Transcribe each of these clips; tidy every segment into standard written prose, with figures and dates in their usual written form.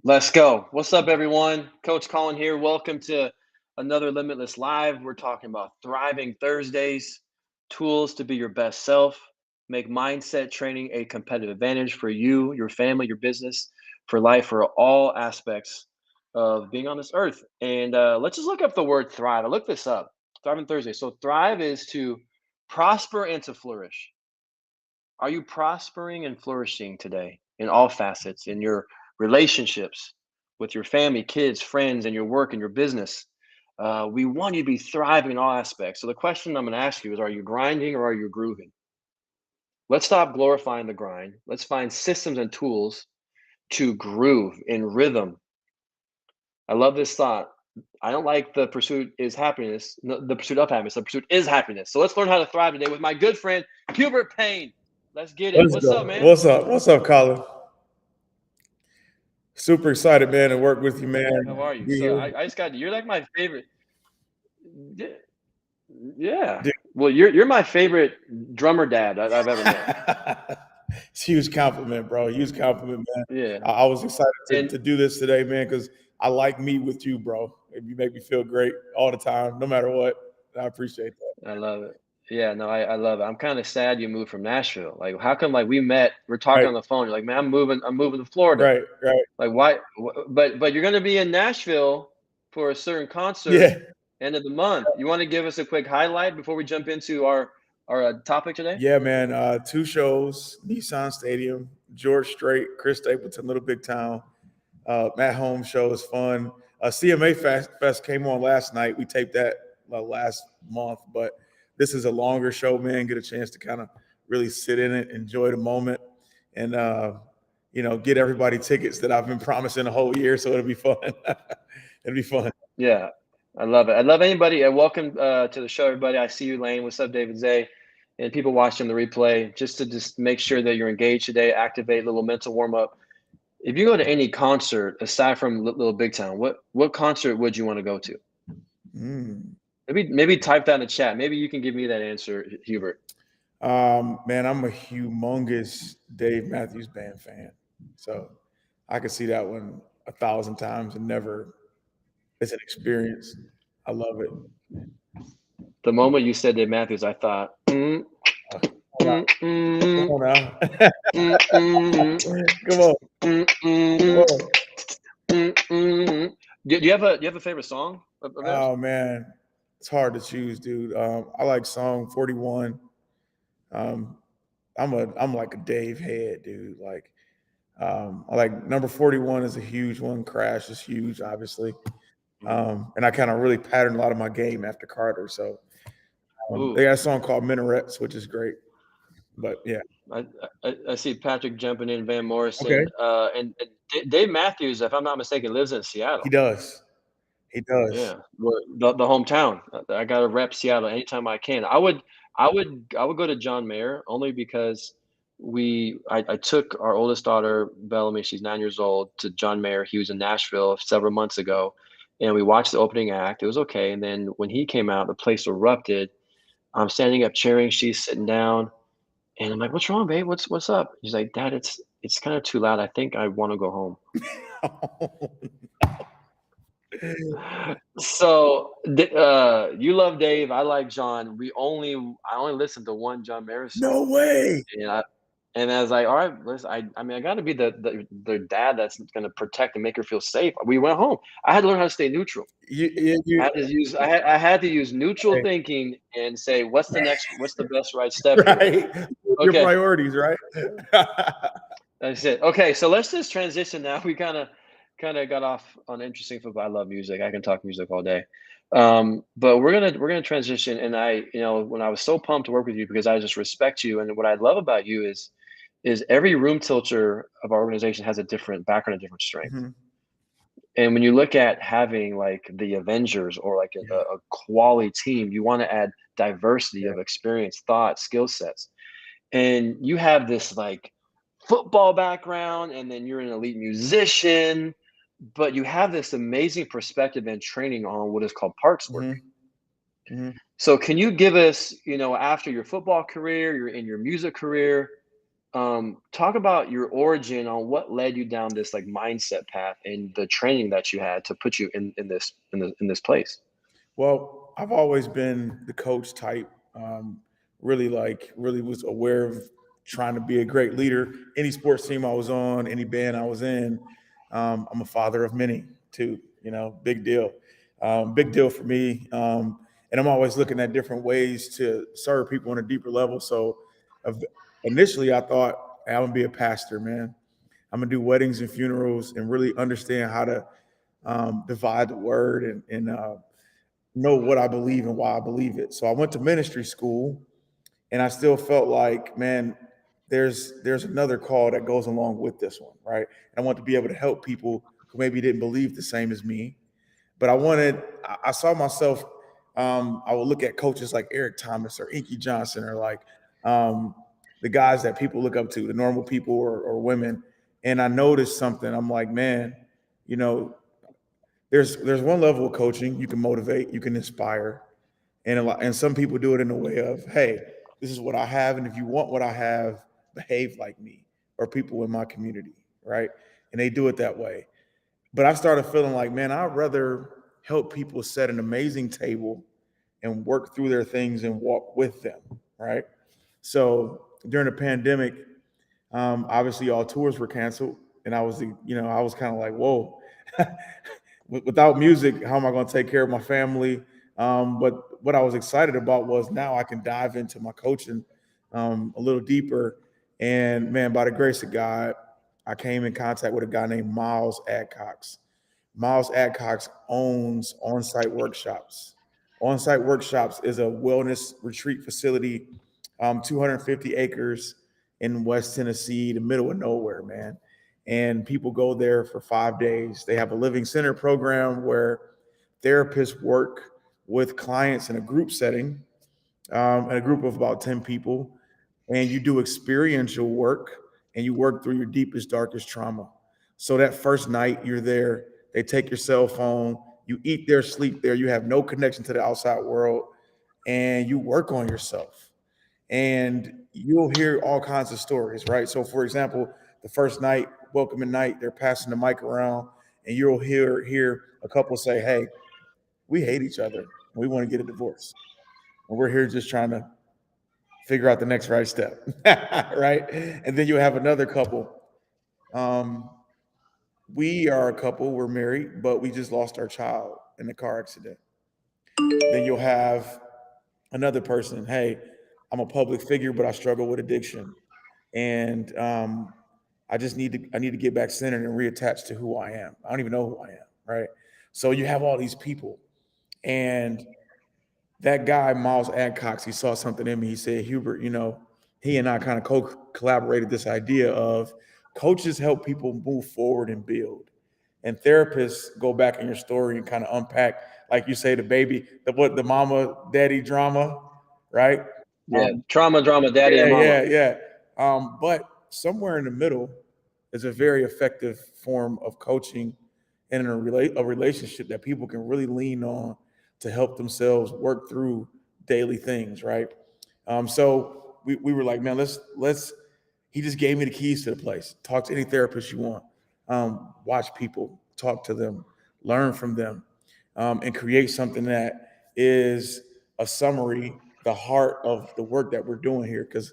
Let's go. What's up, everyone? Coach Collin here. Welcome to another Limitless Live. We're talking about thriving Thursdays, tools to be your best self, make mindset training a competitive advantage for you, your family, your business, for life, for all aspects of being on this earth. And let's just look up the word thrive. I looked this up. Thriving Thursday. So thrive is to prosper and to flourish. Are you prospering and flourishing today in all facets, in your relationships with your family, kids, friends, and your work and your business? We want you to be thriving in all aspects. So the question I'm going to ask you is: are you grinding or are you grooving? Let's stop glorifying the grind. Let's find systems and tools to groove in rhythm. I love this thought. I don't like the pursuit is happiness, no, the pursuit of happiness. The pursuit is happiness. So let's learn how to thrive today with my good friend Hubert Payne. Let's get it. Let's What's up, go. man? What's up? What's up, Collin? Super excited, man, to work with you, How man. are you? Be So here. I just got you're like my favorite. Yeah, yeah. Dude. Well, you're my favorite drummer dad I've ever met. It's a huge compliment, bro. Huge compliment, man. Yeah, I was excited and to do this today, man, because I like me with you, bro. You make me feel great all the time, no matter what. I appreciate that. I love it. Yeah, no, I love it. I'm kind of sad you moved from Nashville. Like, how come like we met? We're talking Right, on the phone. You're like, man, I'm moving to Florida. right, right. Like, why? But you're gonna be in Nashville for a certain concert Yeah, end of the month. You want to give us a quick highlight before we jump into our topic today? yeah, man. Two shows, Nissan Stadium, George Strait, Chris Stapleton, Little Big Town. At home show is fun. CMA Fest came on last night. We taped that last month, but this is a longer show, man. Get a chance to kind of really sit in it, enjoy the moment, and get everybody tickets that I've been promising a whole year. So it'll be fun. It'll be fun. Yeah, I love it. I love anybody. Welcome to the show, everybody. I see you, Lane. What's up, David Zay? And people watching the replay, just make sure that you're engaged today. Activate a little mental warm up. If you go to any concert aside from Little Big Town, what concert would you want to go to? Mm. Maybe type that in the chat. Maybe you can give me that answer, Hubert. Man, I'm a humongous Dave Matthews Band fan, so I could see that one 1,000 times and never. It's an experience. I love it. The moment you said Dave Matthews, I thought, Come on mm, now. mm, mm, Come on. mm, Come mm, on. do you have a favorite song of theirs? Oh man, it's hard to choose, dude. I like song 41. Um, I'm like a Dave head, dude. Like, I like number 41 is a huge one. Crash is huge, obviously. And I kind of really patterned a lot of my game after Carter. So they Ooh, got a song called Minarets, which is great. But yeah, I, I see Patrick jumping in, Van okay, Morrison, and Dave Matthews, if I'm not mistaken, lives in he Seattle. does. He does. Yeah, the hometown. I got to rep Seattle anytime I can. I would go to John Mayer only because I took our oldest daughter Bellamy, she's 9 years old, to John Mayer. He was in Nashville several months ago, and we watched the opening act. It was okay, and then when he came out, the place erupted. I'm standing up cheering, she's sitting down, and I'm like, "What's wrong, babe? What's up?" He's like, "Dad, it's kind of too loud. I think I want to go home." So, you love Dave, I like John. I only listened to one John Mayer No song, way. and I was like, "All right, listen, I mean, I gotta be the dad that's gonna protect and make her feel safe." We went home. I had to learn how to stay neutral. I had to use neutral Right. thinking and say, what's the best right step here?" Right. Your Okay, priorities, right? that's it. Okay, so let's just transition now. We kinda got off on interesting football. I love music. I can talk music all day. But we're gonna transition, and when I was so pumped to work with you because I just respect you, and what I love about you is every room tilter of our organization has a different background, a different strength. Mhm. And when you look at having like the Avengers or like a, Yeah, a quality team, you want to add diversity yeah. of experience, thought, skill sets. And you have this like football background, and then you're an elite musician, but you have this amazing perspective and training on what is called parts work. Mhm, mhm. So can you give us, after your football career, you're in your music career, Talk about your origin on what led you down this like mindset path and the training that you had to put you in this place. Well, I've always been the coach type. Really was aware of trying to be a great leader. Any sports team I was on, any band I was in. I'm a father of many too. You know, big deal for me. And I'm always looking at different ways to serve people on a deeper level. So, of- initially, I thought, hey, I'm gonna be a pastor, man. I'm gonna do weddings and funerals and really understand how to divide the word and know what I believe and why I believe it. So I went to ministry school, and I still felt like, man, there's another call that goes along with this one, right? And I want to be able to help people who maybe didn't believe the same as me, but I saw myself. I would look at coaches like Eric Thomas or Inky Johnson or like um, the guys that people look up to, the normal people or women, and I noticed something. I'm like, man, you know, there's one level of coaching you can motivate, you can inspire, and some people do it in a way of, hey, this is what I have, and if you want what I have, behave like me or people in my community, right? And they do it that way. But I started feeling like, man, I'd rather help people set an amazing table and work through their things and walk with them, right? So during the pandemic, obviously all tours were canceled, and I was kind of like, whoa, without music, how am I going to take care of my family? But what I was excited about was now I can dive into my coaching a little deeper. And man, by the grace of God, I came in contact with a guy named Miles Adcox. Miles Adcox owns On-Site Workshops. On-Site Workshops is a wellness retreat facility, 250 acres in West Tennessee, the middle of nowhere, man. And people go there for 5 days. They have a living center program where therapists work with clients in a group setting, in a group of about 10 people, and you do experiential work and you work through your deepest, darkest trauma. So that first night you're there, they take your cell phone, you eat there, sleep there, you have no connection to the outside world, and you work on yourself. And you'll hear all kinds of stories, right? So, for example, the first night, welcoming night, they're passing the mic around, and you'll hear a couple say, "Hey, we hate each other. We want to get a divorce, and we're here just trying to figure out the next right step," right? And then you have another couple. Um, we are a couple. We're married, but we just lost our child in a car accident. Then you'll have another person. Hey, I'm a public figure, but I struggle with addiction, and I need to get back centered and reattach to who I am. I don't even know who I am, right? So you have all these people, and that guy Miles Adcox, he saw something in me. He said, Hubert, he and I kind of collaborated this idea of coaches help people move forward and build, and therapists go back in your story and kind of unpack, like you say, the mama daddy drama, right? Yeah, Um, trauma, drama, daddy and yeah, mama. yeah, yeah. But somewhere in the middle is a very effective form of coaching and a relationship that people can really lean on to help themselves work through daily things, right? So we were like, man, let's. He just gave me the keys to the place. Talk to any therapist you want. Watch people, talk to them, learn from them, and create something that is a summary, the heart of the work that we're doing here. Because,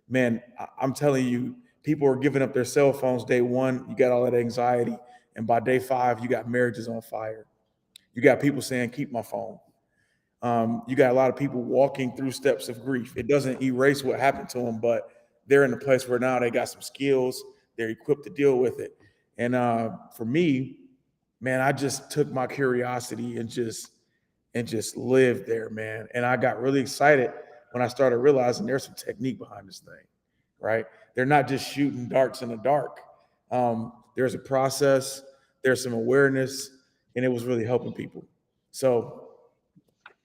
man, I'm telling you, people are giving up their cell phones day one. You got all that anxiety, and by day five, you got marriages on fire. You got people saying, "Keep my phone." You got a lot of people walking through steps of grief. It doesn't erase what happened to them, but they're in a place where now they got some skills. They're equipped to deal with it. And for me, man, I just took my curiosity and just lived there, man. And I got really excited when I started realizing there's some technique behind this thing, right? They're not just shooting darts in the dark. There's a process, there's some awareness, and it was really helping people. So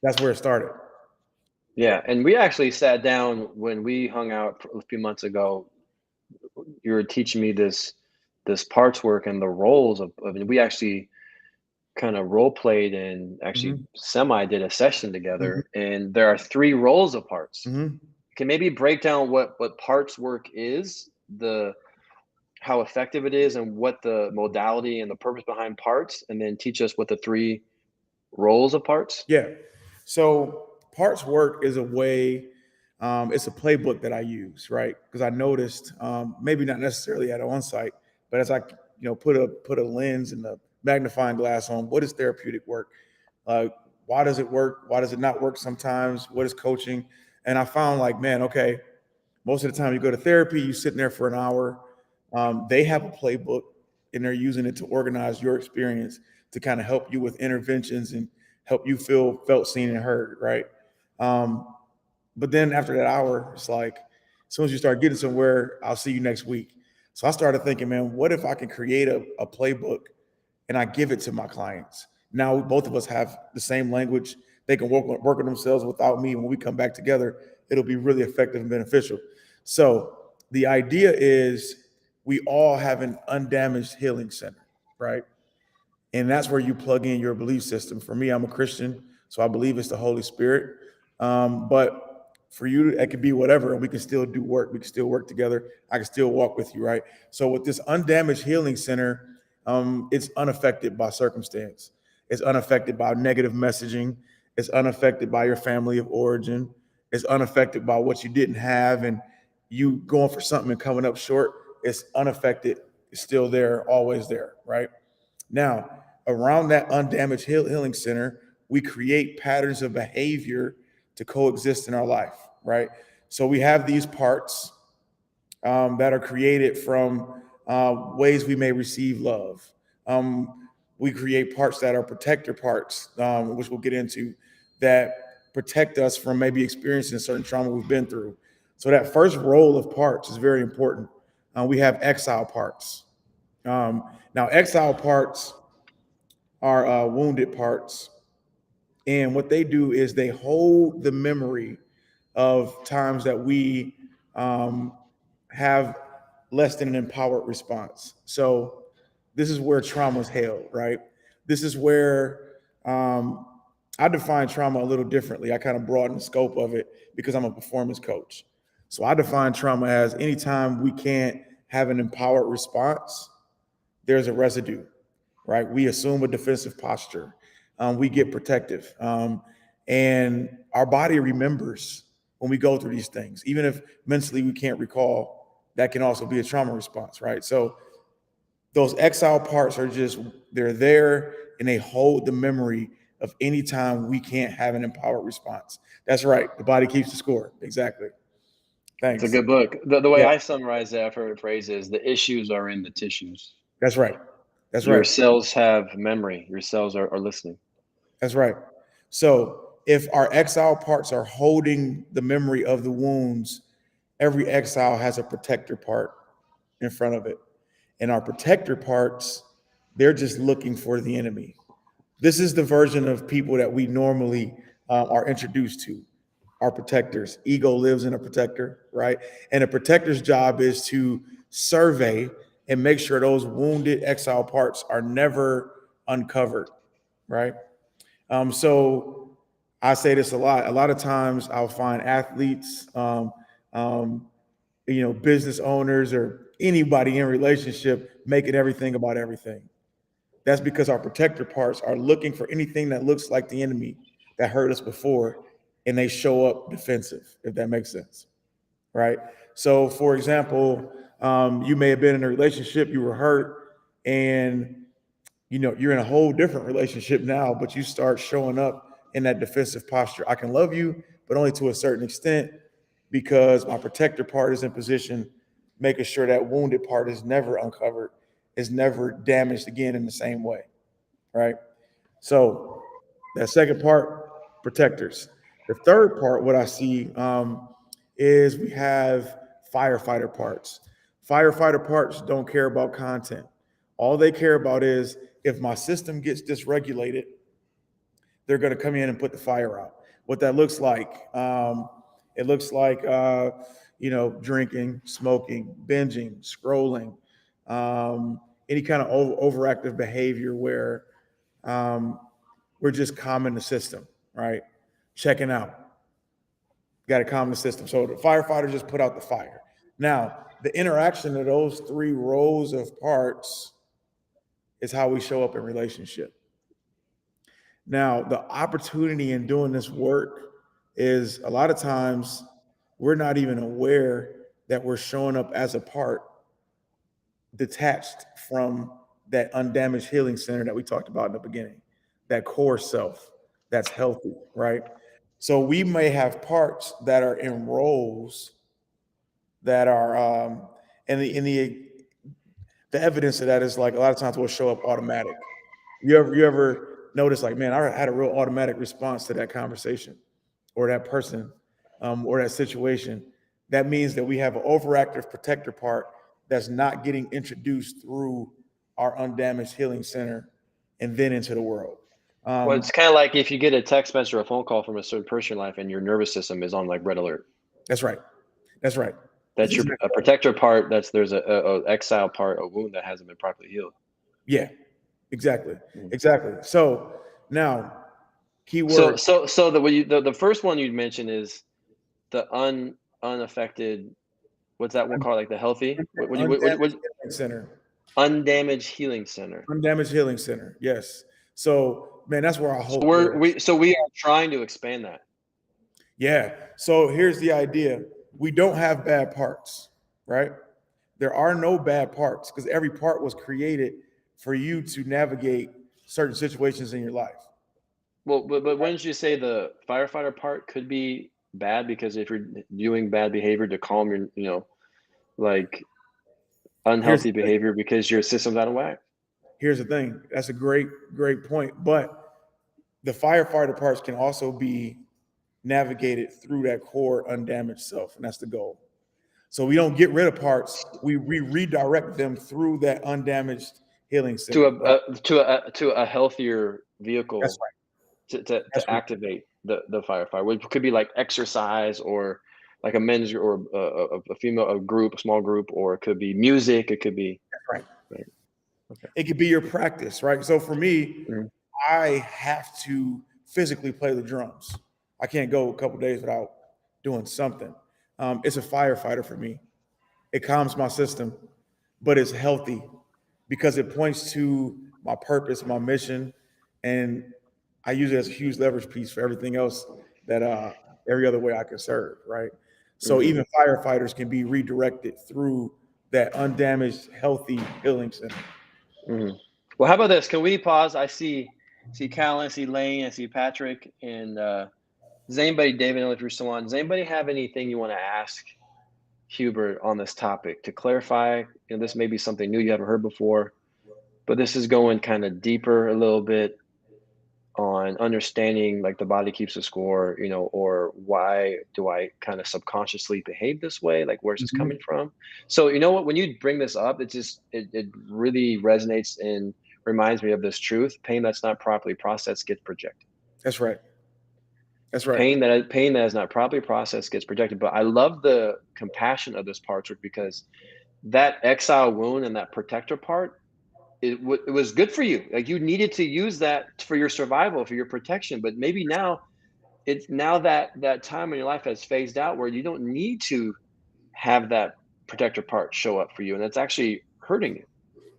that's where it started. Yeah, and we actually sat down when we hung out a few months ago. You were teaching me this parts work and the roles of and we actually kind of role played and actually Mhm, semi did a session mhm, together. And there are three roles of parts. mhm. Can maybe break down what parts work is the how effective it is and what the modality and the purpose behind parts, and then teach us what the three roles of parts? Yeah. So parts work is a way, it's a playbook that I use, right? Because I noticed, maybe not necessarily at on site, but as I put a lens and a magnifying glass on what is therapeutic work, uh, why does it work? Why does it not work sometimes? What is coaching? And I found like, man, okay, most of the time you go to therapy, you sit in there for an hour. They have a playbook and they're using it to organize your experience to kind of help you with interventions and help you feel felt, seen, and heard, right? Um, but then after that hour, it's like, as soon as you start getting somewhere, I'll see you next week. So I started thinking, man, what if I can create a playbook and I give it to my clients? Now both of us have the same language. They can work on themselves without me. When we come back together, it'll be really effective and beneficial. So the idea is we all have an undamaged healing center, right? And that's where you plug in your belief system. For me, I'm a Christian, so I believe it's the Holy Spirit. But for you, it could be whatever, and we can still do work. We can still work together. I can still walk with you, right? So with this undamaged healing center, it's unaffected by circumstance. It's unaffected by negative messaging. It's unaffected by your family of origin. It's unaffected by what you didn't have and you going for something and coming up short. It's unaffected. It's still there, always there, right? Now, around that undamaged healing center, we create patterns of behavior to coexist in our life, right? So we have these parts that are created from ways we may receive love. We create parts that are protector parts, which we'll get into, that protect us from maybe experiencing certain trauma we've been through. So that first role of parts is very important. We have exile parts. Now, exile parts are wounded parts. And what they do is they hold the memory of times that we um, have less than an empowered response. So this is where trauma is held, right? This is where I define trauma a little differently. I kind of broaden the scope of it because I'm a performance coach. So I define trauma as anytime we can't have an empowered response, there's a residue, right? We assume a defensive posture. We get protective. And our body remembers when we go through these things. Even if mentally we can't recall, that can also be a trauma response, right? So those exile parts are just, they're there and they hold the memory of any time we can't have an empowered response. That's right. The body keeps the score. Exactly. It's a Thanks. good book. The way Yeah, I summarize that for phrase is the issues are in the tissues. that's right. That's Your right. cells have memory. Your cells are listening. That's right. So if our exile parts are holding the memory of the wounds, every exile has a protector part in front of it. And our protector parts, they're just looking for the enemy. This is the version of people that we normally are introduced to. Our protectors. Ego lives in a protector, right? And a protector's job is to survey and make sure those wounded exile parts are never uncovered, right? So I say this a lot. A lot of times I'll find athletes, um, business owners or anybody in relationship making everything about everything. That's because our protector parts are looking for anything that looks like the enemy that hurt us before, and they show up defensive, if that makes sense, right? So, for example, you may have been in a relationship, you were hurt, and you're in a whole different relationship now, but you start showing up in that defensive posture. I can love you, but only to a certain extent because my protector part is in position, making sure that wounded part is never uncovered, is never damaged again in the same way, right? So that second part, protectors. The third part, what I see is we have firefighter parts. Firefighter parts don't care about content. All they care about is if my system gets dysregulated, they're going to come in and put the fire out. What that looks like, it looks like, drinking, smoking, binging, scrolling, any kind of overactive behavior where um, we're just calming the system, right? Checking out. Got to calm the system. So the firefighter just put out the fire. Now, the interaction of those three rows of parts is how we show up in relationship. Now, the opportunity in doing this work is a lot of times we're not even aware that we're showing up as a part detached from that undamaged healing center that we talked about in the beginning, that core self that's healthy, right? So we may have parts that are in roles that are, and the evidence of that is like a lot of times will show up automatic. You ever notice like, man, I had a real automatic response to that conversation or that person or that situation? That means that we have an overactive protector part that's not getting introduced through our undamaged healing center and then into the world. Well, it's kind of like if you get a text message or a phone call from a certain person in your life and your nervous system is on like red alert. That's right. That's right. That's That's your exactly a protector part. There's a exile part, a wound that hasn't been properly healed. Yeah, exactly. Mm. Exactly. So now, So keyword so the first one you'd mention is the unaffected. What's that one called? Like the healthy? undamaged healing center. Undamaged healing center. Undamaged healing center. Yes. So, man, that's where I So hope we're. we are trying to expand that. Yeah. So here's the idea: we don't have bad parts, right? There are no bad parts because every part was created for you to navigate certain situations in your life. Well, but when did you say the firefighter part could be bad because if you're doing bad behavior to calm your, like Here's unhealthy the thing. behavior because your system's out of whack? Here's the thing. That's a great point. But the firefighter parts can also be navigated through that core undamaged self, and that's the goal. So we don't get rid of parts. We redirect them through that undamaged healing To center. Right? a healthier That's vehicle right. to That's right. activate the firefighter, which could be like exercise or like a men's or a female a group, a small group, or it could be music. It could be That's right. right. Okay. It could be your practice, right? So for me, Mhm. I have to physically play the drums. I can't go a couple days without doing something. It's a firefighter for me. It calms my system, but it's healthy because it points to my purpose, my mission, and I use it as a huge leverage piece for everything else that every other way I can serve, right? So Mhm. even firefighters can be redirected through that undamaged, healthy healing center. Mhm. Well, how about this? Can we pause? I see Collin, I see Lane, I see Patrick, and does anybody, David, I don't know if you're still on. Does anybody have anything you want to ask Hubert on this topic to clarify? This may be something new you haven't heard before, but this is going kind of deeper a little bit on understanding like the body keeps a score, or why do I kind of subconsciously behave this way? Like where's this Mhm. coming from? So you know what, when you bring this up, it really resonates and reminds me of this truth. Pain that's not properly processed gets projected. That's right. That's right. Pain that is not properly processed gets projected. But I love the compassion of this part because that exile wound and that protector part, it was good for you. Like you needed to use that for your survival, for your protection. But maybe now that time in your life has phased out where you don't need to have that protector part show up for you, and that's actually hurting you.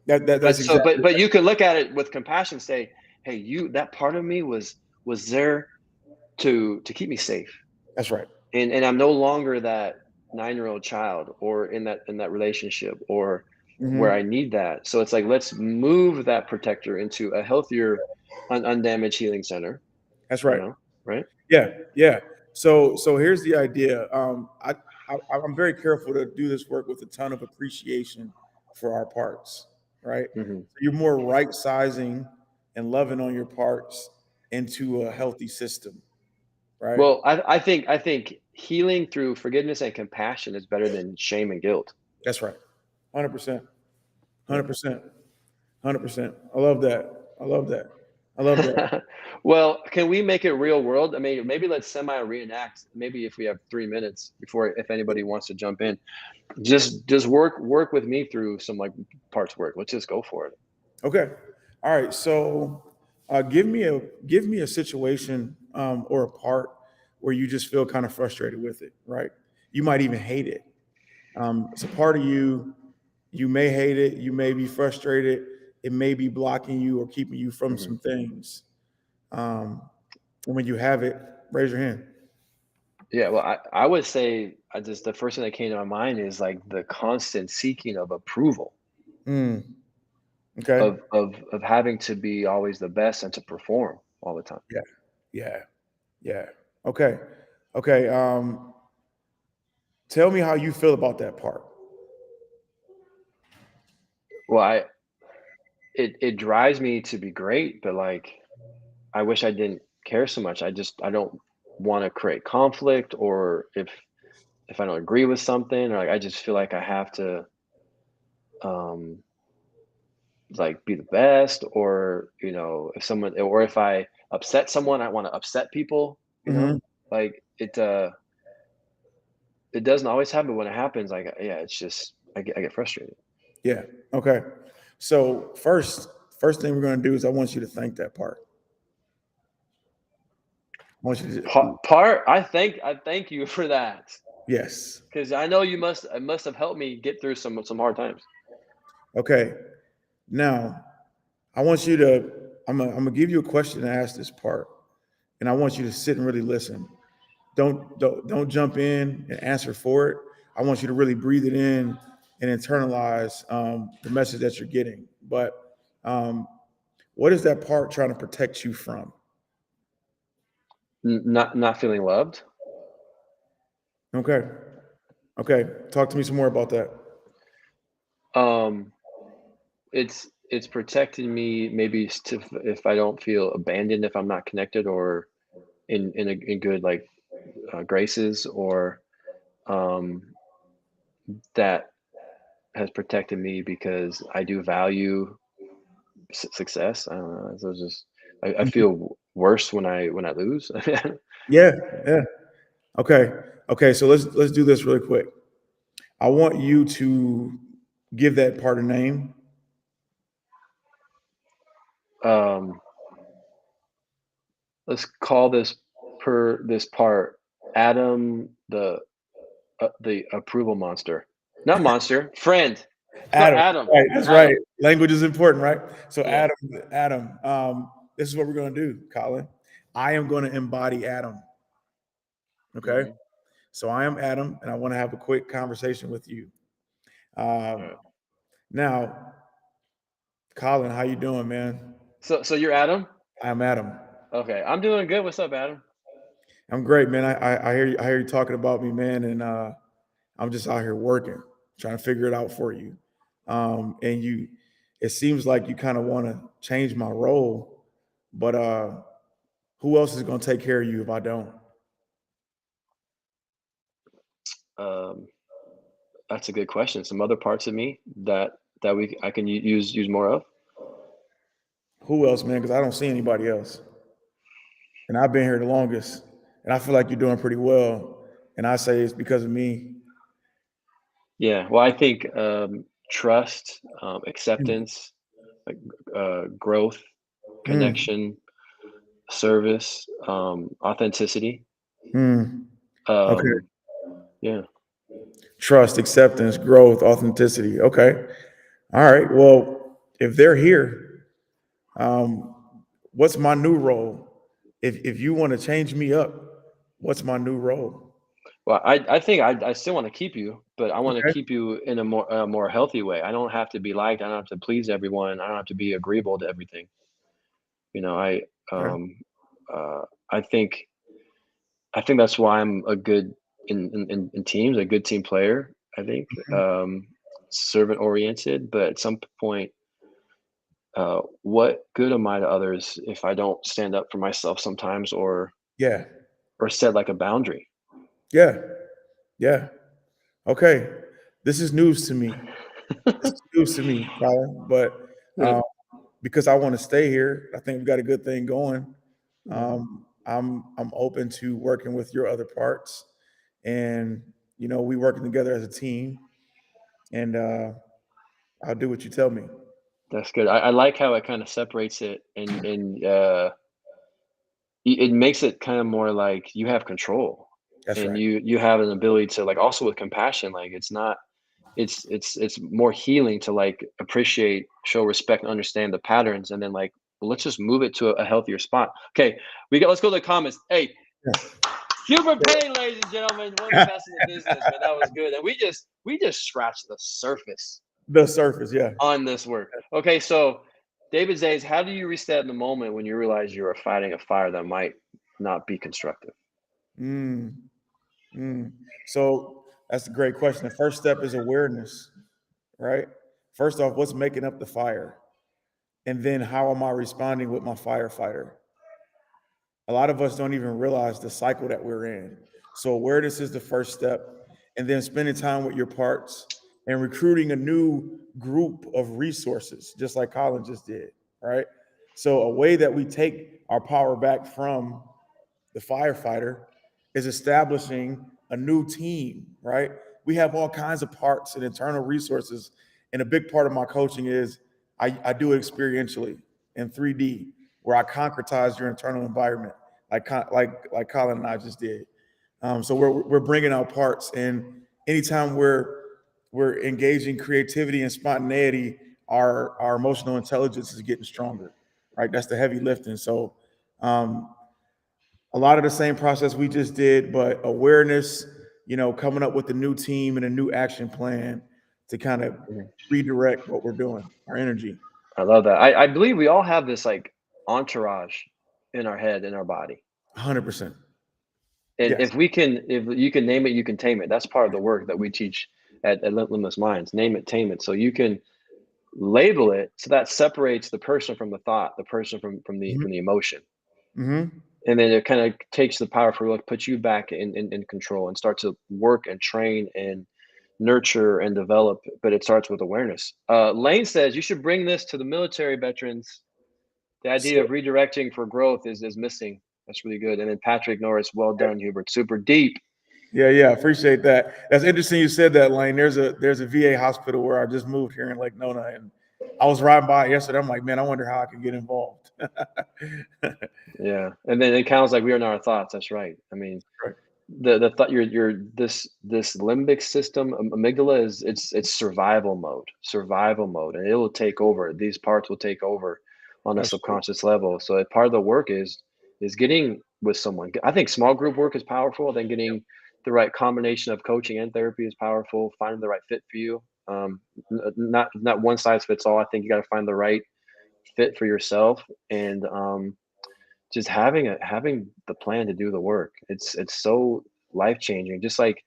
That's exactly But you can look at it with compassion, say, "Hey, that part of me was there to keep me safe, that's right. and I'm no longer that 9-year-old child or in that relationship or where Hmm. I need that." So it's like let's move that protector into a healthier, undamaged healing center. That's right. Right? Yeah, yeah. So here's the idea. I'm very careful to do this work with a ton of appreciation for our parts, right? Hmm. So you're more right sizing and loving on your parts into a healthy system, right? Well, I think healing through forgiveness and compassion is better than shame and guilt. That's right. 100%. Yeah. 100%. 100%. I love that. I love that. I love that. Well, can we make it real world? I mean, maybe let's semi reenact. Maybe if we have 3 minutes before, if anybody wants to jump in, just work with me through some like parts work. Let's just go for it. Okay. All right. So give me a situation or a part where you just feel kind of frustrated with it, right? You might even hate it. It's a part of you. You may hate it. You may be frustrated. It may be blocking you or keeping you from Mhm. some things. Um, and when you have it, raise your hand. Yeah, well, I would say I just the first thing that came to my mind is like the constant seeking of approval, Mm, okay. of having to be always the best and to perform all the time. Yeah. Yeah. Yeah. Okay. Okay. Tell me how you feel about that part. Well, it drives me to be great, but like I wish I didn't care so much. I don't want to create conflict, or if I don't agree with something, or like I just feel like I have to um like be the best, or if someone, or if I upset someone, I want to upset people, Hmm. like it doesn't always happen. When it happens, like, yeah, it's just I get frustrated. Yeah. Okay. So first thing we're going to do is I want you to thank that part. I want you to, I thank you for that, yes. because I know it must have helped me get through some hard times. Okay. Now I want you to, I'm gonna give you a question to ask this part, and I want you to sit and really listen. Don't jump in and answer for it. I want you to really breathe it in and internalize the message that you're getting. But um, what is that part trying to protect you from? Not feeling loved. Okay. Okay. Talk to me some more about that. um it's protecting me, maybe if I don't feel abandoned, if I'm not connected, or in good, like, graces, or um that has protected me because I do value success. I don't know. So it's just I feel worse when I lose. Yeah. Yeah. Okay. Okay. So let's do this really quick. I want you to give that part a name. um let's call this part Adam, the approval monster. Not monster, friend. Adam. Adam. Right. That's right. Adam. Language is important, right? So Yeah. Adam. This is what we're going to do, Colin. I am going to embody Adam. Okay. Mhm. So I am Adam, and I want to have a quick conversation with you. Um, Alright. now, Colin, how you doing, man? So you're Adam? I'm Adam. Okay, I'm doing good. What's up, Adam? I'm great, man. I hear you. I hear you talking about me, man, and I'm just out here working, trying to figure it out for you. And you, it seems like you kind of want to change my role, but who else is going to take care of you if I don't? Um, that's a good question. Some other parts of me that I can use more of. Who else, man? Because I don't see anybody else, and I've been here the longest, and I feel like you're doing pretty well, and I say it's because of me. Yeah. Well, I think trust, Mm. acceptance, like, growth, Mm. connection, service, authenticity. Mm. Okay. Um, yeah. Trust, acceptance, growth, authenticity. Okay. All right. Well, if they're here, um, what's my new role? If you want to change me up, what's my new role? Well, I think I still want to keep you, but I want to Okay. keep you in a more healthy way. I don't have to be liked. I don't have to please everyone. I don't have to be agreeable to everything. You know, Okay. um, uh, I think I think that's why I'm a good in teams, a good team player. I think, servant oriented, but at some point, what good am I to others if I don't stand up for myself sometimes, Yeah. or set like a boundary? Yeah. Yeah. Okay. This is news to me. This is news to me, Colin. But Yeah. because I want to stay here, I think we've got a good thing going. Mhm. I'm open to working with your other parts, and we working together as a team. And I'll do what you tell me. That's good. I like how it kind of separates it, and it makes it kind of more like you have control, That's and right. you have an ability to, like, also with compassion. Like, it's not. it's more healing to like appreciate, show respect, and understand the patterns, and then like, well, let's just move it to a healthier spot. Okay, let's go to the comments. Hey, Hubert Payne, ladies and gentlemen, one of the best in the business, man. That was good, and we just scratched the surface The surface, yeah. on this work. Okay, so David Zays, how do you reset in the moment when you realize you are fighting a fire that might not be constructive? Mm, So that's a great question. The first step is awareness, right? First off, what's making up the fire? And then how am I responding with my firefighter? A lot of us don't even realize the cycle that we're in. So awareness is the first step. And then spending time with your parts and recruiting a new group of resources, just like Collin just did, right? So a way that we take our power back from the firefighter is establishing a new team, right? We have all kinds of parts and internal resources. And a big part of my coaching is I do it experientially in 3D, where I concretize your internal environment, like Collin and I just did. So we're bringing out parts, and anytime we're engaging creativity and spontaneity, our emotional intelligence is getting stronger, right? That's the heavy lifting. So um, a lot of the same process we just did, but awareness, coming up with a new team and a new action plan to kind of Mhm. redirect what we're doing, our energy. I love that. I believe we all have this like entourage in our head, in our body. 100%. And Yes. if you can name it, you can tame it. That's part of the work that we teach at Limitless Minds. Name it, tame it. So you can label it. So that separates the person from the thought, the person hmm from the emotion. hmm And then it kind of takes the power for like puts you back in control and start to work and train and nurture and develop. But it starts with awareness. Lane says you should bring this to the military veterans. The idea of redirecting for growth is missing. That's really good. And then Patrick Norris, well done, Hubert. Super deep. Yeah, appreciate that. That's interesting you said that, Lane. There's a VA hospital where I just moved here in Lake Nona, and I was riding by yesterday. I'm like, man, I wonder how I can get involved. Yeah, and then it counts like we are not our thoughts. That's right. I mean, Right. the thought your this limbic system amygdala is it's survival mode, and it will take over. These parts will take over on a That's true. subconscious level. So part of the work is getting with someone. I think small group work is powerful. Then getting the right combination of coaching and therapy is powerful. Finding the right fit for you. Not one size fits all. I think you got to find the right fit for yourself, and just having the plan to do the work. It's so life changing. Just like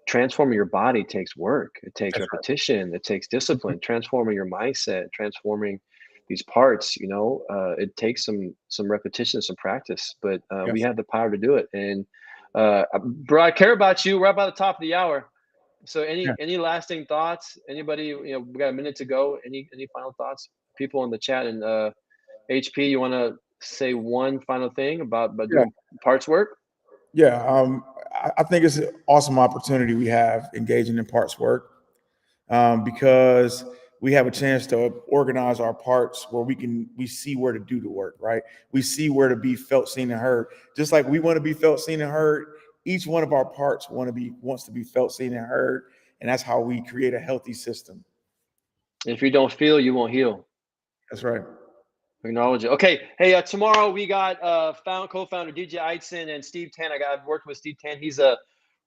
transforming your body takes work. It takes That's repetition. It takes right. discipline. Transforming your mindset. Transforming these parts. It takes some repetition, some practice. But we Yes. have the power to do it. And bro, I care about you. We're about the top of the hour. So Yeah. any lasting thoughts? Anybody? We got a minute to go. Any final thoughts? People in the chat and HP, you want to say one final thing about Yeah. doing parts work? Yeah. I think it's an awesome opportunity we have engaging in parts work, because we have a chance to organize our parts where we see where to do the work, right? We see where to be felt, seen, and heard. Just like we want to be felt, seen, and heard, each one of our parts wants to be felt, seen, and heard, and that's how we create a healthy system. If you don't feel, you won't heal. That's right. Acknowledge it. Okay. Hey, tomorrow we got co-founder DJ Eitzen and Steve Tan. I've worked with Steve Tan. He's a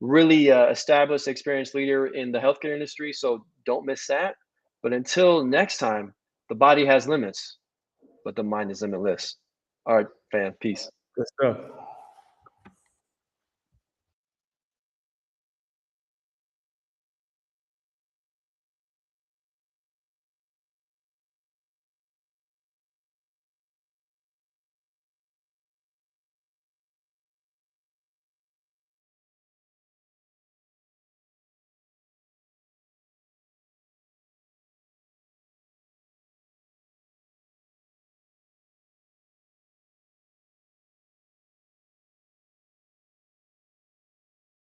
really established, experienced leader in the healthcare industry. So don't miss that. But until next time, the body has limits, but the mind is limitless. All right, fam. Peace. Good stuff.